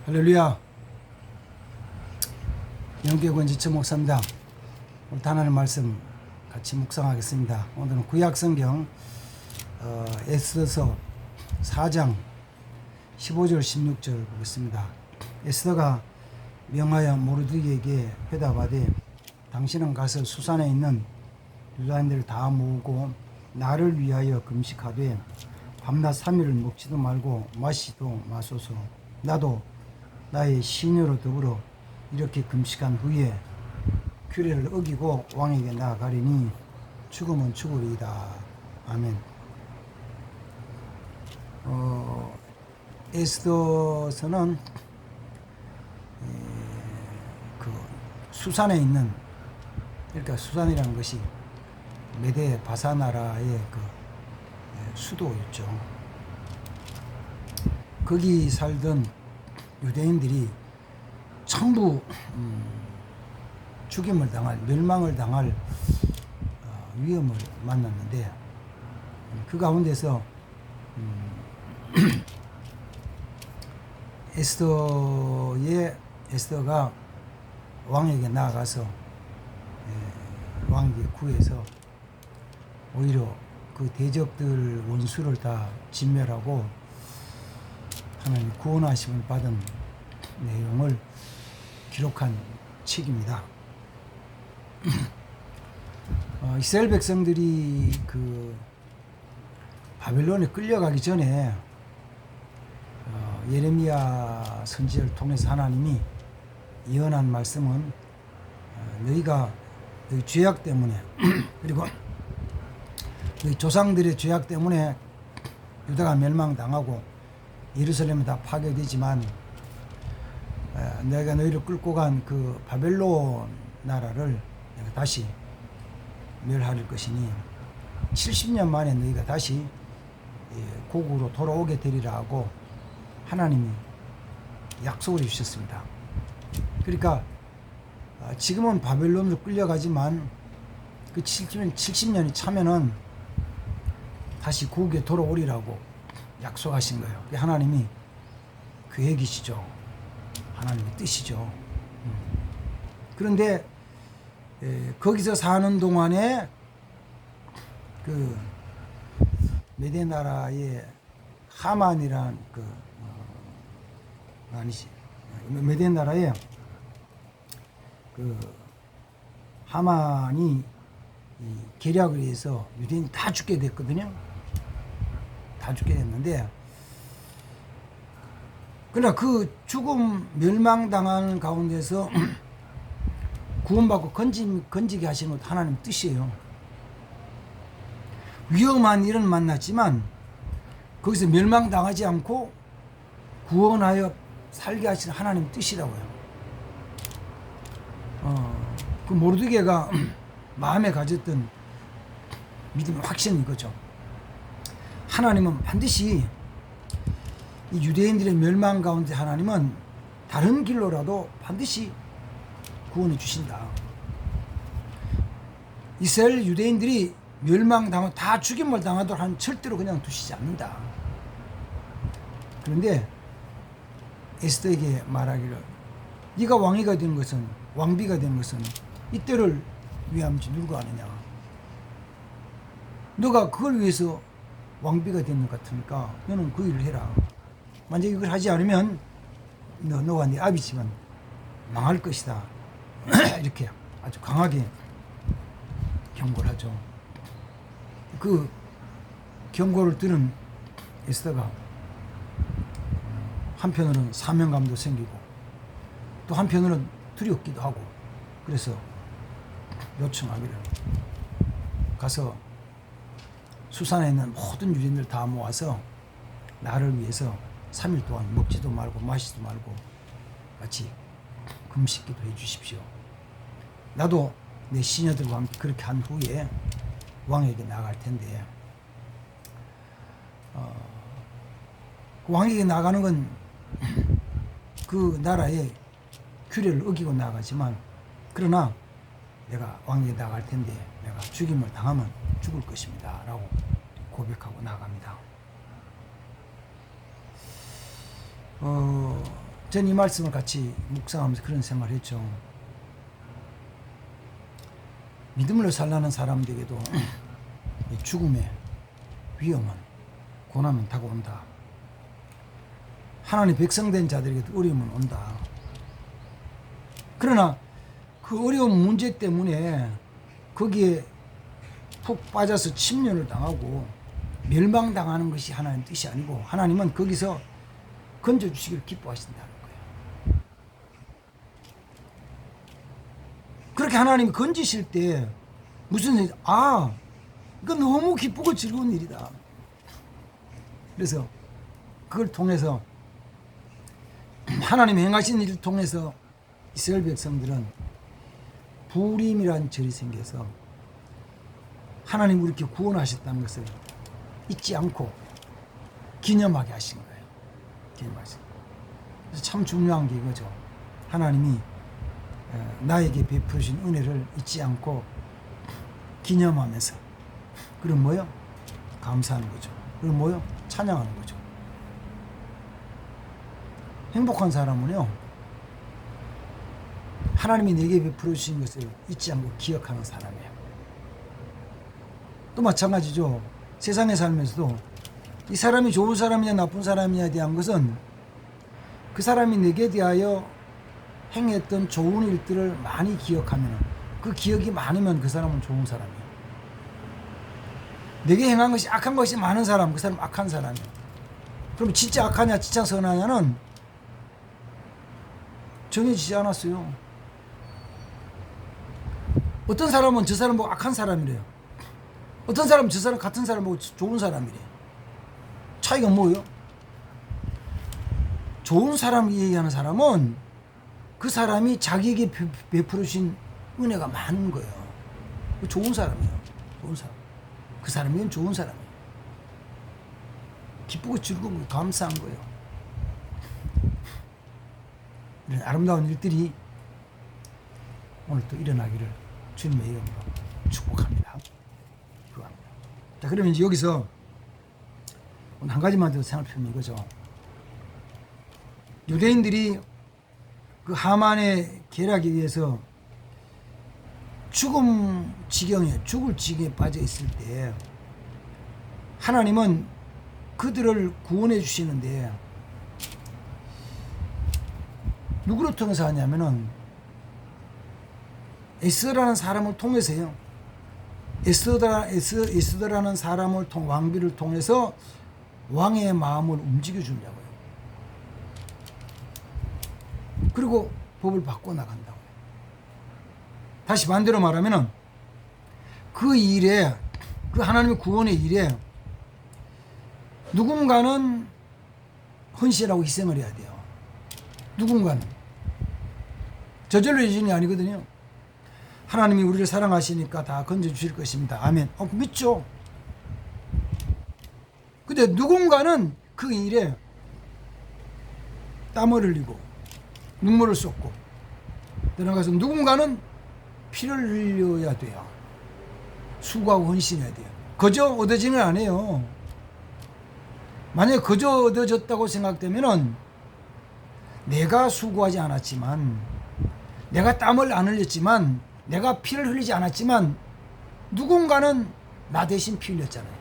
할렐루야. 영계군 지천 목사입니다. 오늘 하나님 말씀 같이 묵상하겠습니다. 오늘은 구약성경 에스더서 4장 15절 16절 보겠습니다. 에스더가 명하여 모르드게에게 회답하되 당신은 가서 수산에 있는 유다인들을 다 모으고 나를 위하여 금식하되 밤낮 3일을 먹지도 말고 마시지도 마소서. 나도 나의 시녀로 더불어 이렇게 금식한 후에 규례를 어기고 왕에게 나아가리니 죽으면 죽으리이다. 아멘. 에스더서는 그 수산에 있는, 그러니까 수산이라는 것이 메데 바사 나라의 그 수도였죠. 거기 살던 유대인들이 전부 죽임을 당할, 멸망을 당할 위험을 만났는데, 그 가운데서 에스더가 왕에게 나아가서 왕에게 구해서 오히려 그 대적들 원수를 다 진멸하고 하나님 구원하심을 받은 내용을 기록한 책입니다. 이스라엘 백성들이 그 바벨론에 끌려가기 전에 예레미야 선지자를 통해서 하나님이 예언한 말씀은 너희가 너희 죄악 때문에 그리고 너희 조상들의 죄악 때문에 유다가 멸망당하고 예루살렘은 다 파괴되지만 내가 너희를 끌고 간 그 바벨론 나라를 내가 다시 멸할 것이니 70년 만에 너희가 다시 고국으로 돌아오게 되리라 하고 하나님이 약속을 해주셨습니다. 그러니까 지금은 바벨론으로 끌려가지만 그 70년이 차면은 다시 고국에 돌아오리라고 약속하신 거예요. 하나님이 계획이시죠. 하나님의 뜻이죠. 그런데 거기서 사는 동안에 그 메데 나라의 하만이란 메데 나라의 그 하만이 계략을 해서 유대인이 다 죽게 됐거든요. 다 죽게 됐는데, 그러나 그 죽음 멸망당하는 가운데서 구원받고 건지게 하시는 것도 하나님 뜻이에요. 위험한 일은 만났지만 거기서 멸망당하지 않고 구원하여 살게 하시는 하나님 뜻이라고요. 그 모르드게가 마음에 가졌던 믿음의 확신이 이거죠. 하나님은 반드시 이 유대인들의 멸망 가운데 하나님은 다른 길로라도 반드시 구원해 주신다. 이스라엘 유대인들이 멸망당하고 다 죽임을 당하도록 하는 절대로 그냥 두시지 않는다. 그런데 에스더에게 말하기를 네가 왕비가 되는 것은 이때를 위함이지 누가 아느냐. 너가 그걸 위해서 왕비가 되는 것 같으니까 너는 그 일을 해라. 만약 이걸 하지 않으면 너가 네 아비지만 망할 것이다. 이렇게 아주 강하게 경고를 하죠. 그 경고를 들은 에스더가 한편으로는 사명감도 생기고 또 한편으로는 두렵기도 하고, 그래서 요청하기를 가서 수산에 있는 모든 유대인들 다 모아서 나를 위해서 3일 동안 먹지도 말고 마시지도 말고 같이 금식기도 해 주십시오. 나도 내 시녀들과 함께 그렇게 한 후에 왕에게 나갈 텐데, 왕에게 나가는 건 그 나라의 규례를 어기고 나가지만, 그러나 내가 왕에게 나갈 텐데 내가 죽임을 당하면 죽을 것입니다 라고 고백하고 나갑니다. 전 이 말씀을 같이 묵상하면서 그런 생각을 했죠. 믿음으로 살라는 사람들에게도 이 죽음의 위험은, 고난은 다가온다. 하나님 백성된 자들에게도 어려움은 온다. 그러나 그 어려운 문제 때문에 거기에 푹 빠져서 침륜을 당하고 멸망당하는 것이 하나님의 뜻이 아니고, 하나님은 거기서 건져주시기를 기뻐하신다는 거예요. 그렇게 하나님이 건지실 때 무슨 일이, 이건 너무 기쁘고 즐거운 일이다. 그래서 그걸 통해서, 하나님이 행하신 일을 통해서 이스라엘 백성들은 부림이라는 절이 생겨서 하나님이 이렇게 구원하셨다는 것을 잊지 않고 기념하게 하신 거예요. 기념하신. 그래서 참 중요한 게 이거죠. 하나님이 나에게 베푸신 은혜를 잊지 않고 기념하면서, 그럼 뭐요? 감사하는 거죠. 그럼 뭐요? 찬양하는 거죠. 행복한 사람은요, 하나님이 내게 베풀어 주신 것을 잊지 않고 기억하는 사람이에요. 또 마찬가지죠. 세상에 살면서도 이 사람이 좋은 사람이냐 나쁜 사람이냐에 대한 것은 그 사람이 내게 대하여 행했던 좋은 일들을 많이 기억하면, 그 기억이 많으면 그 사람은 좋은 사람이에요. 내게 행한 것이 악한 것이 많은 사람, 그 사람은 악한 사람이에요. 그럼 진짜 악하냐 진짜 선하냐는 정해지지 않았어요. 어떤 사람은 저 사람 보고 악한 사람이래요. 어떤 사람은 저 사람 같은 사람 보고 좋은 사람이래요. 차이가 뭐예요? 좋은 사람 얘기하는 사람은 그 사람이 자기에게 베풀어 주신 은혜가 많은 거예요. 좋은 사람이에요. 좋은 사람. 그 사람이면 좋은 사람이에요. 기쁘고 즐거운, 감사한 거예요. 이런 아름다운 일들이 오늘 또 일어나기를 주님의 이름으로 축복합니다. 기도합니다. 자, 그러면 이제 여기서 오늘 한 가지만 더 생각해보면 이거죠. 유대인들이 그 하만의 계략에 의해서 죽을 지경에 빠져 있을 때 하나님은 그들을 구원해 주시는데 누구를 통해서 하냐면은 에스더라는 사람을 통해서요. 에스더라는 사람을 왕비를 통해서 왕의 마음을 움직여 주려고요. 그리고 법을 바꿔 나간다고요. 다시 반대로 말하면은 그 일에, 그 하나님의 구원의 일에 누군가는 헌신하고 희생을 해야 돼요. 누군가는. 저절로 예전이 아니거든요. 하나님이 우리를 사랑하시니까 다 건져주실 것입니다. 아멘. 믿죠. 근데 누군가는 그 일에 땀을 흘리고 눈물을 쏟고 들어가서 누군가는 피를 흘려야 돼요. 수고하고 헌신해야 돼요. 그저 얻어지는 안 해요. 만약에 그저 얻어졌다고 생각되면은 내가 수고하지 않았지만, 내가 땀을 안 흘렸지만, 내가 피를 흘리지 않았지만 누군가는 나 대신 피 흘렸잖아요.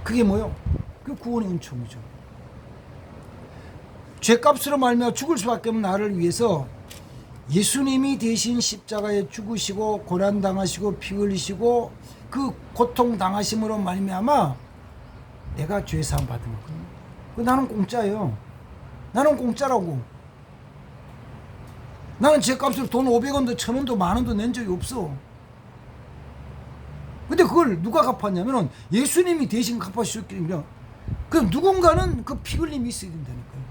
그게 뭐요? 그 구원의 은총이죠. 죄값으로 말미암아 죽을 수밖에 없는 나를 위해서 예수님이 대신 십자가에 죽으시고 고난당하시고 피 흘리시고 그 고통당하심으로 말미암아 내가 죄사함 받은 거거든요. 나는 공짜예요. 나는 공짜라고. 나는 죄값으로 돈 500원도 1000원도 만원도 낸 적이 없어. 근데 그걸 누가 갚았냐면은 예수님이 대신 갚아주셨기 때문에, 그럼 누군가는 그 피 흘림이 있어야 된다니까요.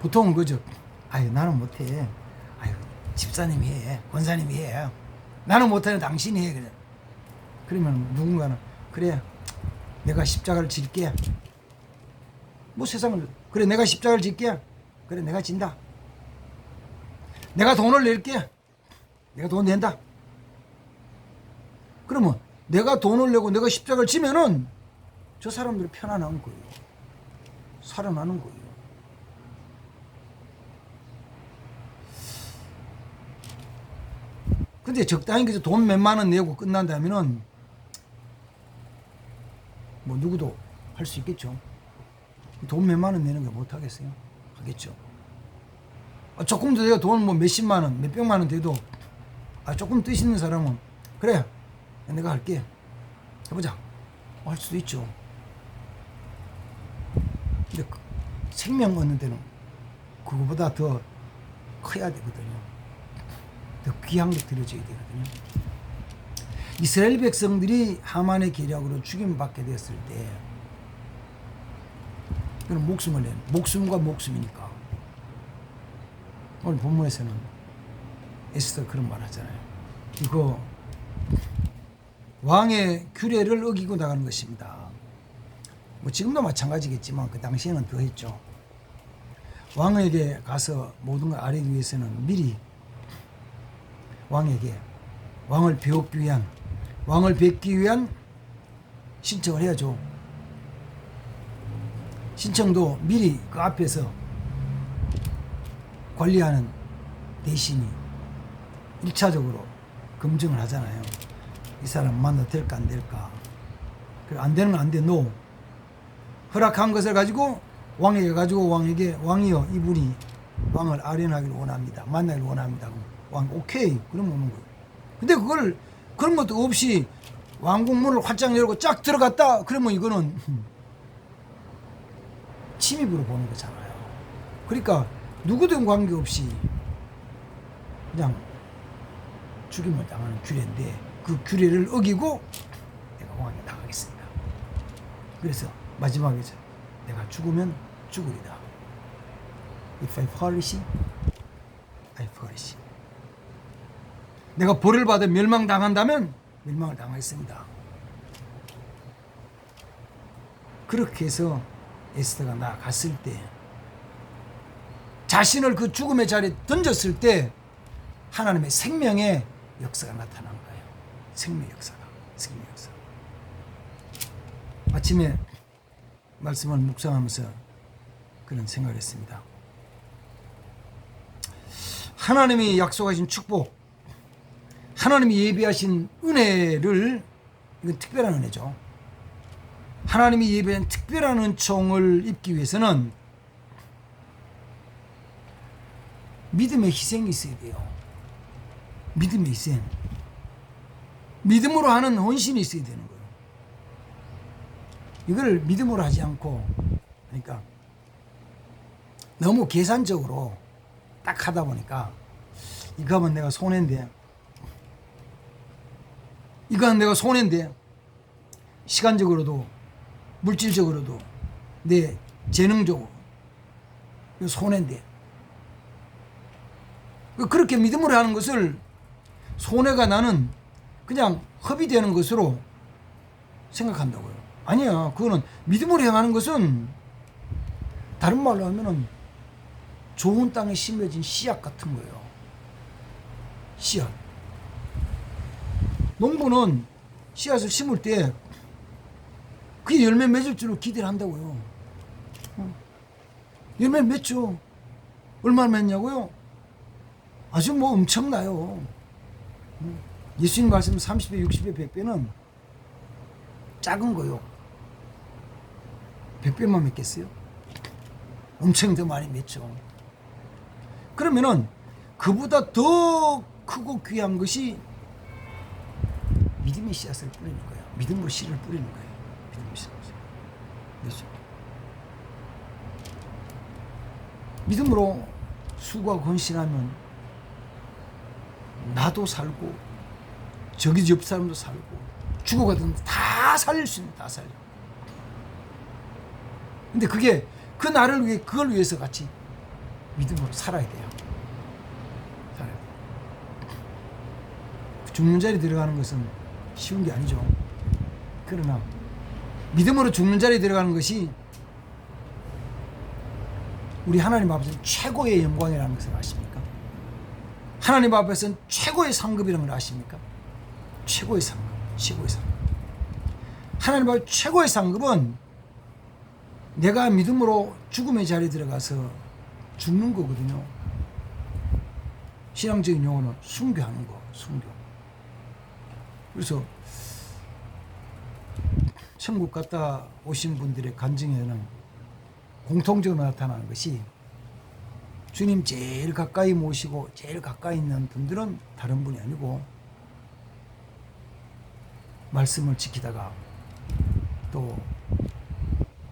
보통은 그죠. 나는 못해. 집사님이 해. 권사님이 해. 나는 못하는 당신이 해. 그래. 그러면 누군가는, 그래, 내가 십자가를 질게. 뭐 세상을, 그래, 내가 십자가를 질게. 그래, 내가 진다. 내가 돈을 낼게. 내가 돈 낸다. 그러면 내가 돈을 내고 내가 십자가를 지면은 저 사람들이 편안한 거예요. 살아나는 거예요. 근데 적당히 그저 돈 몇만 원 내고 끝난다면은 뭐 누구도 할 수 있겠죠. 돈 몇만 원 내는 거 못 하겠어요? 하겠죠. 조금 더 내가 돈 뭐 몇십만 원, 몇백만 원 돼도 조금 뜻 있는 사람은 그래 내가 할게 해보자 할 수도 있죠. 근데 생명 얻는 데는 그거보다 더 커야 되거든요. 더 귀한 게 들여져야 되거든요. 이스라엘 백성들이 하만의 계략으로 죽임받게 됐을 때 그는 목숨을 낸 목숨과 목숨이니까 오늘 본문에서는 에스더가 그런 말 하잖아요. 이거 왕의 규례를 어기고 나가는 것입니다. 뭐 지금도 마찬가지겠지만 그 당시에는 더 했죠. 왕에게 가서 모든 걸 아뢰기 위해서는 미리 왕에게 왕을 뵙기 위한 신청을 해야죠. 신청도 미리 그 앞에서 관리하는 대신이 1차적으로 검증을 하잖아요. 이 사람 만나도 될까 안 될까. 안 되는 건 안 돼. 노. 허락한 것을 가지고 왕에게 왕이여 이분이 왕을 아련하기를 원합니다. 만나기를 원합니다. 왕 오케이. 그럼 오는 거예요. 근데 그런 것도 없이 왕궁문을 활짝 열고 쫙 들어갔다. 그러면 이거는 침입으로 보는 거잖아요. 그러니까 누구든 관계없이 그냥 죽임을 당하는 규례인데 그 규례를 어기고 내가 왕에 나가겠습니다. 그래서 마지막에 내가 죽으면 죽으리다. If I perish, I perish. 내가 벌을 받아 멸망당한다면 멸망을 당하겠습니다. 그렇게 해서 에스더가 나갔을 때 자신을 그 죽음의 자리에 던졌을 때 하나님의 생명의 역사가 나타난 거예요. 생명 역사. 아침에 말씀을 묵상하면서 그런 생각을 했습니다. 하나님이 약속하신 축복, 하나님이 예비하신 은혜를, 이건 특별한 은혜죠. 하나님이 예비한 특별한 은총을 입기 위해서는 믿음의 희생이 있어야 돼요. 믿음의 희생. 믿음으로 하는 헌신이 있어야 되는 거예요. 이걸 믿음으로 하지 않고, 그러니까 너무 계산적으로 딱 하다 보니까 이거 하면 내가 손해인데, 시간적으로도 물질적으로도 내 재능적으로 손해인데, 그렇게 믿음으로 하는 것을 손해가 나는 그냥 허비되는 것으로 생각한다고요. 아니야. 그거는 믿음으로 행하는 것은 다른 말로 하면은 좋은 땅에 심어진 씨앗 같은 거예요. 씨앗. 농부는 씨앗을 심을 때 그게 열매 맺을 줄로 기대를 한다고요. 열매 맺죠. 얼마나 맺냐고요? 아주 뭐 엄청나요. 예수님 말씀 30배, 60배, 100배는 작은 거요. 100배만 맺겠어요? 엄청 더 많이 맺죠. 그러면은 그보다 더 크고 귀한 것이 믿음의 씨앗을 뿌리는 거예요. 믿음으로 씨를 뿌리는 거예요. 믿음의 씨앗을. 그렇죠? 믿음으로 수고하고 헌신하면 나도 살고 저기 옆 사람도 살고 죽어가든 다 살릴 수 있는, 다 살려. 근데 그게 그 나를 위해, 그걸 위해서 같이 믿음으로 살아야 돼요. 살아야 돼요. 죽는 자리에 들어가는 것은 쉬운 게 아니죠. 그러나 믿음으로 죽는 자리에 들어가는 것이 우리 하나님 앞에서는 최고의 영광이라는 것을 아십니까? 하나님 앞에서는 최고의 상급이라는 걸 아십니까? 최고의 상급, 최고의 상급. 하나님 앞에 최고의 상급은 내가 믿음으로 죽음의 자리에 들어가서 죽는 거거든요. 신앙적인 용어는 순교하는 거, 순교. 그래서 천국 갔다 오신 분들의 간증에는 공통적으로 나타나는 것이 주님 제일 가까이 모시고 제일 가까이 있는 분들은 다른 분이 아니고 말씀을 지키다가 또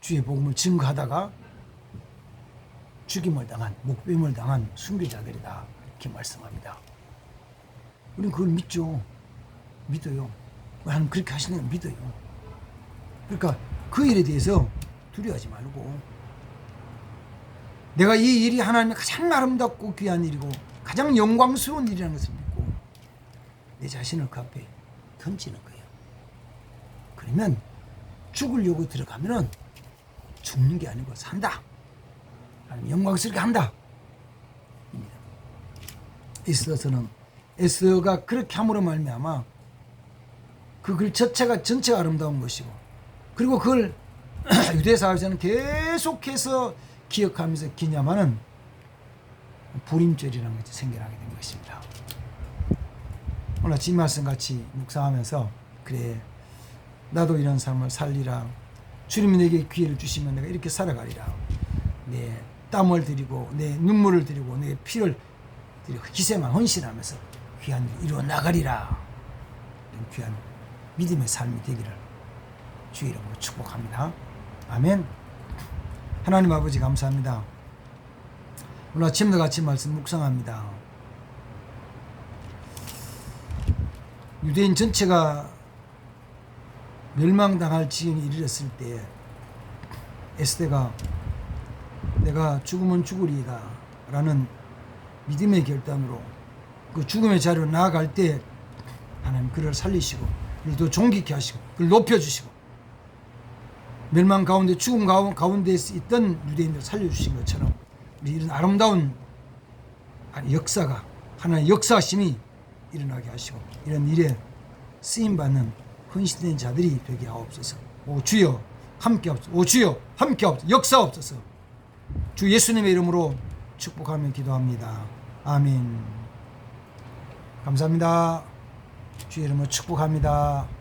주의 복음을 증거하다가 죽임을 당한 목배임을 당한 순교자들이다 이렇게 말씀합니다. 우리는 그걸 믿죠. 믿어요. 하나님 그렇게 하시는 걸 믿어요. 그러니까 그 일에 대해서 두려워하지 말고 내가 이 일이 하나님의 가장 아름답고 귀한 일이고 가장 영광스러운 일이라는 것을 믿고 내 자신을 그 앞에 던지는 거예요. 그러면 죽으려고 들어가면은 죽는 게 아니고 산다. 하나님 영광스럽게 한다. 에스더서는 에스더가 그렇게 함으로 말미암아 그 글 전체가 아름다운 것이고 그리고 그걸 유대 사회에서는 계속해서 기억하면서 기념하는 불임절이라는 것이 생겨나게 된 것입니다. 오늘 아침 말씀 같이 묵상하면서 그래 나도 이런 삶을 살리라. 주님이 내게 기회를 주시면 내가 이렇게 살아가리라. 내 땀을 들이고 내 눈물을 들이고 내 피를 들이고 희생만 헌신하면서 귀한 일을 이루어 나가리라. 이런 귀한 믿음의 삶이 되기를 주의 이름으로 축복합니다. 아멘. 하나님 아버지 감사합니다. 오늘 아침도 같이 말씀 묵상합니다. 유대인 전체가 멸망당할 지경에 이르렀을 때 에스더가 내가 죽으면 죽으리이다 라는 믿음의 결단으로 그 죽음의 자리로 나아갈 때 하나님 그를 살리시고 그를 더 존귀케 하시고 그를 높여주시고 멸망 가운데 죽음 가운데 있던 유대인들을 살려주신 것처럼 우리 이런 아름다운 역사가 하나의 역사심이 일어나게 하시고 이런 일에 쓰임받는 헌신된 자들이 되게 하옵소서. 오 주여 함께 하옵소서. 오 주여 함께 하옵소서. 역사하옵소서. 주 예수님의 이름으로 축복하며 기도합니다. 아멘. 감사합니다. 주의 이름으로 축복합니다.